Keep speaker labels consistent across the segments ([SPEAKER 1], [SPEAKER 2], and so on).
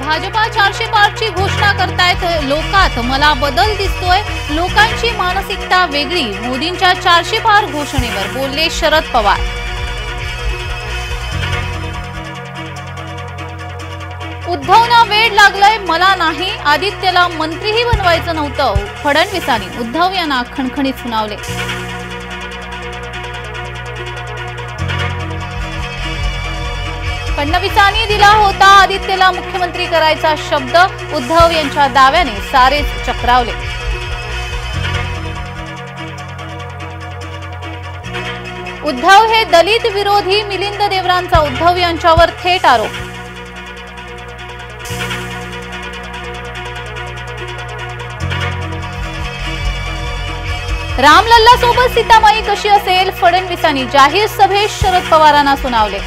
[SPEAKER 1] भाजपा 400 पारची घोषणा करतायत लोकात मला बदल दिसतोय। लोकांची मानसिकता वेगळी। मोदींच्या 400 पार घोषणेवर बोलले शरद पवार। उद्धवना वेड लागलंय मला नाही, आदित्यला मंत्रीही बनवायचं नव्हतं। फडणवीसांनी उद्धव यांना खणखणीत सुनावले। फडणवीसांनी दिला होता आदित्यला मुख्यमंत्री करायचा शब्द। उद्धव यांच्या दाव्याने सारेच चक्रावले। उद्धव हे दलित विरोधी, मिलिंद देवरांचा उद्धव यांच्यावर थेट आरोप। रामलल्ला सोबत सीतामाई कशी असेल? फडणवीसांनी जाहीर सभेत शरद पवारांना सुनावले।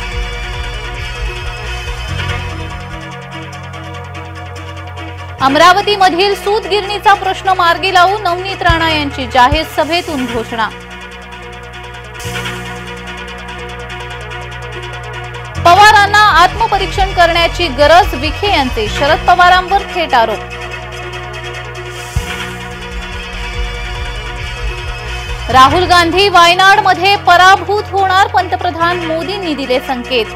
[SPEAKER 1] अमरावतीमधील सूतगिरणीचा प्रश्न मार्गी लावू नवनीत राणा यांची जाहीर सभेतून घोषणा। पवारांना आत्मपरीक्षण करण्याची गरज, विखे यांचे शरद पवारांवर थेट आरोप। राहुल गांधी वायनाडमध्ये पराभूत होणार, पंतप्रधान मोदींनी दिले संकेत।